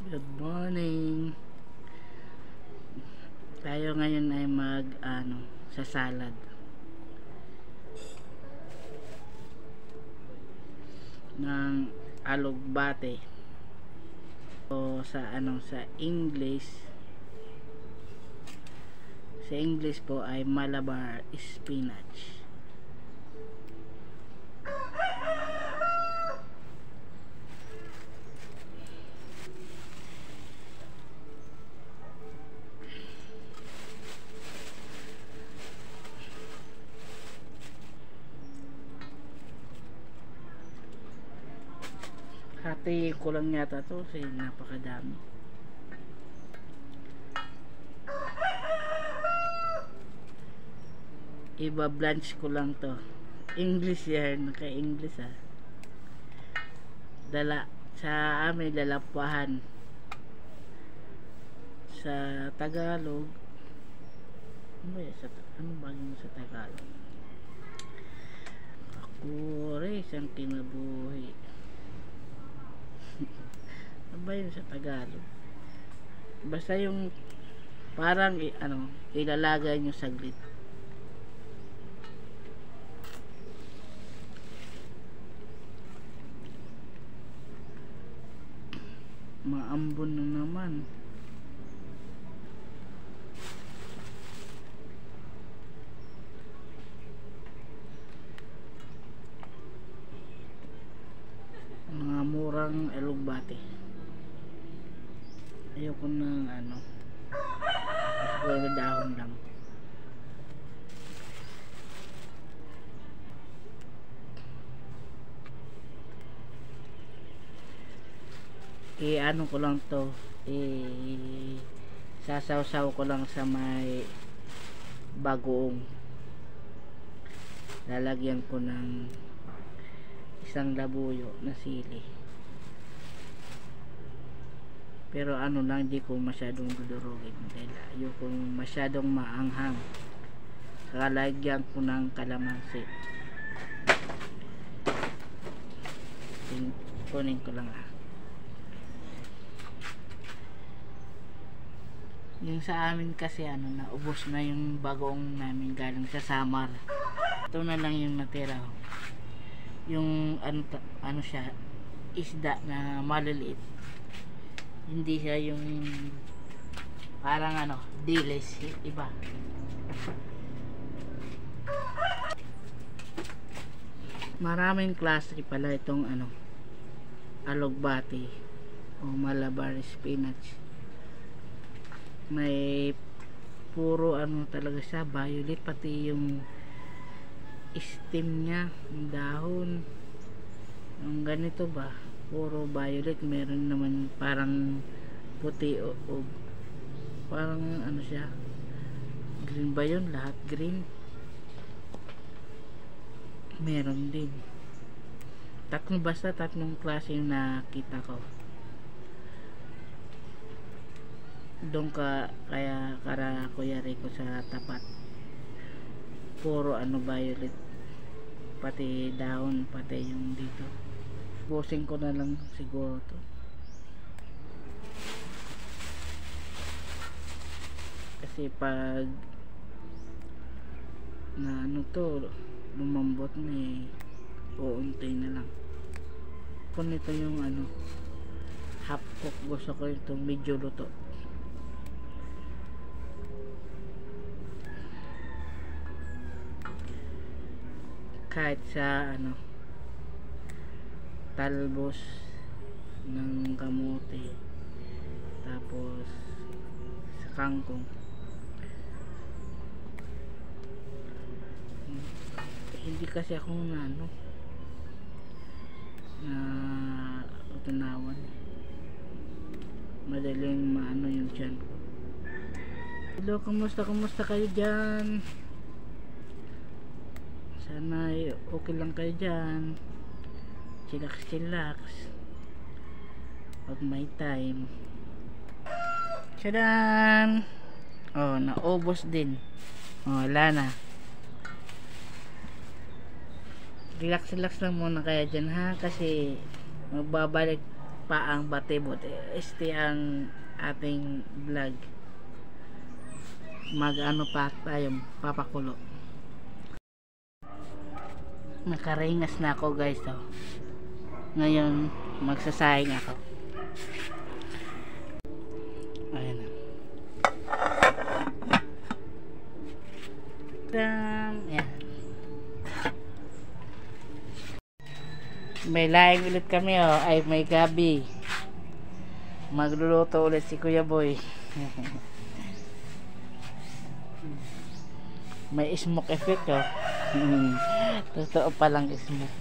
Good morning. Tayo ngayon ay sa salad ng alugbate o sa English po ay Malabar spinach. Hati ko lang yata to kasi napakadami. Iba blanch ko lang to. English yan, naka-English Dala sa amin lalapahan. Sa Tagalog ano ba yung sa Tagalog? Akure isang kinabuhi. Ano ba yun sa Tagalog? Basta yung parang ilalagay nyo saglit. Maambon na naman. Mga murang alugbate. Ayoko ng puro dahon lang. Ko lang to, sasawsaw ko lang sa may bagoong. Lalagyan ko ng isang labuyo na sili, pero hindi ko masyadong dudurugin dahil ayoko masyadong maanghang. Saka lagyan ko ng kalamansi. Kunin ko lang yung sa amin kasi naubos na yung bagoong namin galing sa Samar. Ito na lang yung natira. Yung siya, isda na maliliit. Hindi siya yung parang dilis, iba. Maraming klase pala itong alugbate o Malabar spinach. May puro talaga siya, violet, pati yung stem niya, yung dahon. Yung ganito ba, puro violet. Meron naman parang puti o parang siya, green ba yun? Lahat green. Meron din tatlong klase yung nakita ko doon kaya Kuya Rico sa tapat. Puro violet, pati dahon, pati yung dito. Busing ko na lang siguro to kasi pag na lumambot na uuntay na lang. Kung ito yung half cook, gusto ko itong medyo luto. Kahit sa talbos ng kamote, tapos sa kangkong. Hindi kasi ako na utunawan. Madaling yung tiyan ko. Hello, kumusta kayo dyan? Sana okay lang kayo dyan. Chillax pag may time. Tadaan! Naubos din. Wala na. Relax lang muna kaya dyan kasi magbabalik pa ang batibot. Este ang ating vlog. Mag-ano pa tayo, papakulo. Nakaringas na ako guys. Oh. Ngayon, magsasayang ako. Ayan na. Ayan. May laing ulit kami oh. Ay may gabi. Magluluto ulit si Kuya Boy. May smoke effect oh. Totoo palang smoke.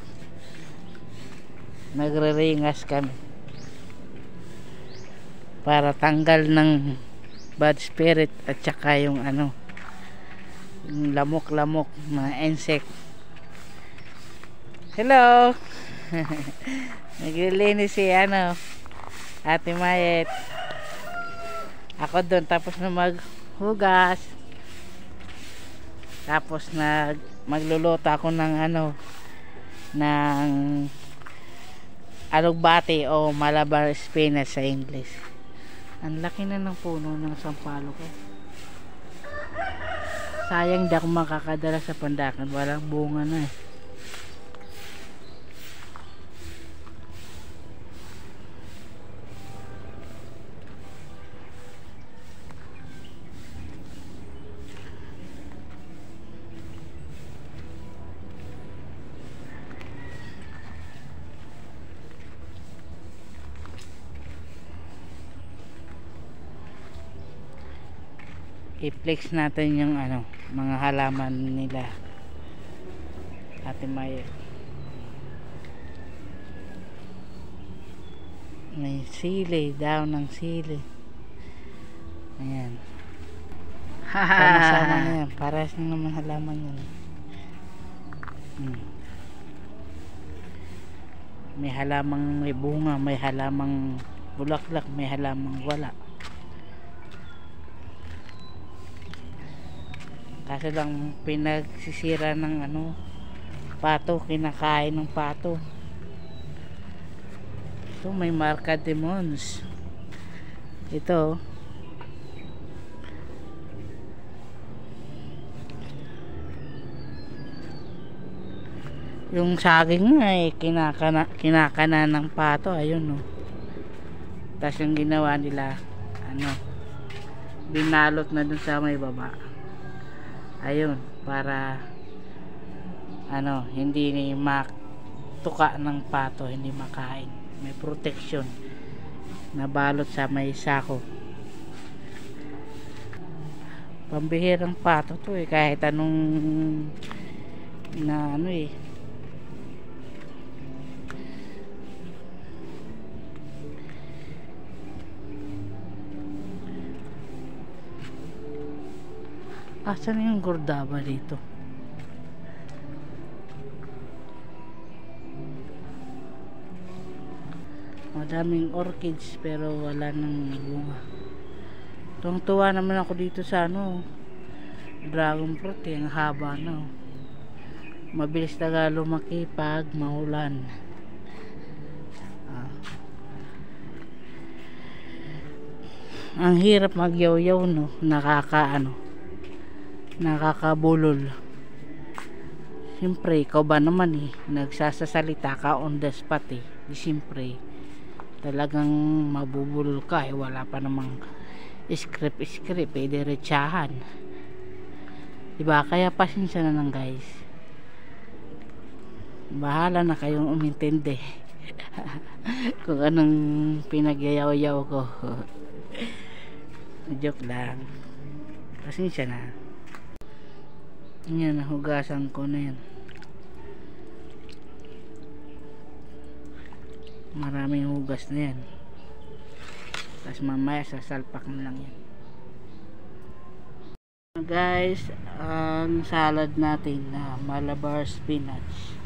Nagre-ringas kami para tanggal ng bad spirit at saka yung ano, yung lamok-lamok, mga insect. Hello. Naglilinis si ano, Ate Mayet. Ako doon tapos na maghugas. Tapos magluluto ako ng ano, ng alugbati o Malabar spinach sa English. Ang laki na ng puno ng sampalo ko. Sayang di ako makakadala sa Pandakan, walang bunga na eh. I-flex natin yung ano, mga halaman nila Ate Maya. May sili, daw ng sili. Ayan. Sama-sama na yan. Paras na naman halaman yan. May halamang may bunga, may halamang bulaklak, may halamang wala. Kasi lang pinagsisira ng ano, pato, kinakain ng pato. Ito may marka demons. Ito yung saging nga eh, kinakana ng pato. Ayun oh. Tapos yung ginawa nila ano, binalot na dun sa may baba. Ayun, para ano, hindi ni maktuka ng pato, hindi makain. May protection na balot sa may sako. Pambihirang pato to eh, kahit anong na ano eh. Asan yung gordaba dito? Madaming orchids pero wala nang bunga. Tuwang-tuwa naman ako dito sa ano, dragon fruit eh, ang haba na. Mabilis na lumaki pag maulan. Ang hirap magyaw-yaw no, nakakabulol. Siyempre ikaw ba naman eh, nagsasasalita ka on the spot eh. Siyempre talagang mabubulol ka eh, wala pa namang script eh, diretsahan, diba? Kaya pasensya na lang guys, bahala na kayong umintindi kung anong pinagyayaw-yaw ko. Joke lang, pasensya na. Yan, nahugasan ko na yan. Maraming hugas na yan. Tapos mamaya sasalpak na lang yan. Guys, ang salad natin na Malabar spinach.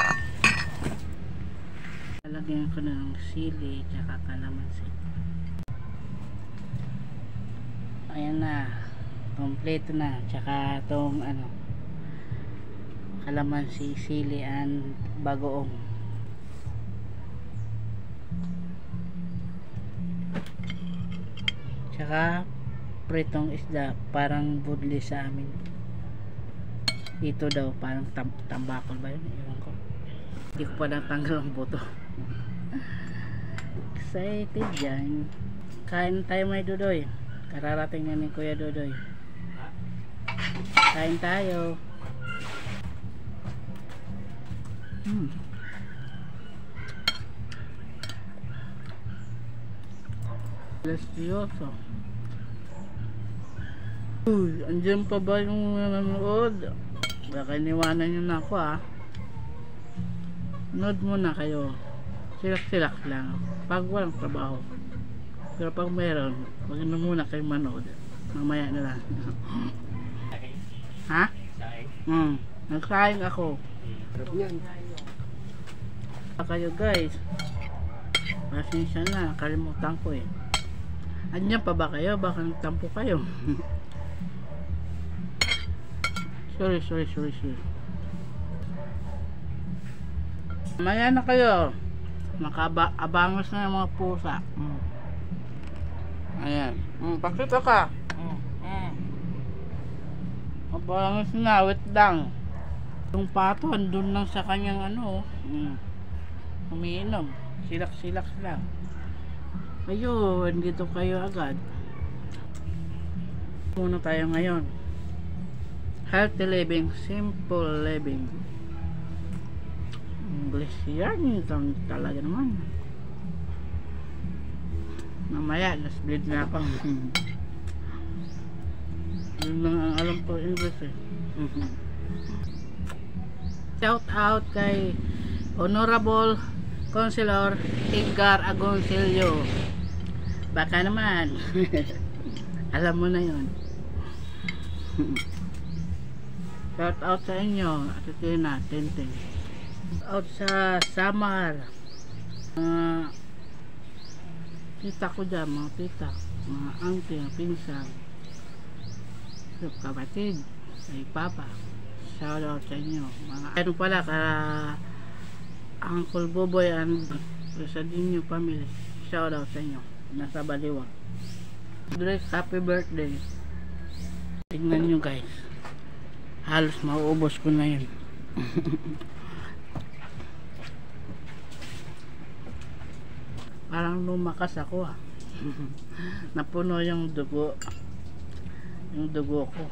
Lalagyan ko na ng sili tsaka kalamansi. Ayan na, kompleto na. Tsaka itong ano, kalamansi, sili and bagoong. Tsaka pritong isda, parang budli sa amin. Dito daw parang tambakol ba yun? Ewan ko. Hindi ko pa natanggal ang buto. Excited dyan. Kain tayo, may Dudoy. Kararating na ni Kuya Dudoy. Kain tayo. Delicioso. Uy, andyan pa ba yung nanonood? Baka iniwanan nyo na ako Nood muna kayo. Silak-silak lang. Pag walang trabaho. Pero pag meron, wag na muna kayo manood. Mamaya na lang. Ha? Nagsaing ako. Kayo guys. Pasensya na, kalimutan ko Andyan pa ba kayo? Baka nagtampo kayo. Sorry. Mamaya na kayo. Nakabangos na yung mga pusa. Ayan. Pakita ka. Abangos na. Wait lang. Yung pato, andun lang sa kanyang umiinom. Silak-silak lang. Ayun, dito kayo agad. Muna tayo ngayon. Healthy living, simple living. English yan, talaga naman. Mamaya, nas-bleed na ako. Yun lang ang alam ko English Shout out kay Honorable Councilor Edgar Agoncillo. Baka naman. Alam mo na yun. Shout out sa inyo, Ate Tina, Tintin. Shout out sa Samar. Tita ko dyan, mga tita, mga auntie, mga pinsan, kapatid, ay papa. Shout out sa inyo. Ano pala, Uncle Boboy and Rosadinho family. Shout out sa inyo. Nasa Baliwag. Drake, happy birthday. Tignan nyo guys. Halos mauubos ko na yun. Parang lumakas ako Napuno yung dugo. Yung dugo ko.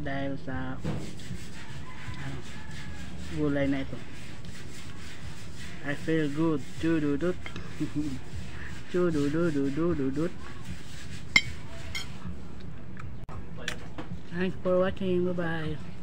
Dahil sa gulay na ito. I feel good. Chududut. Chududududududut. Thanks for watching. Bye bye.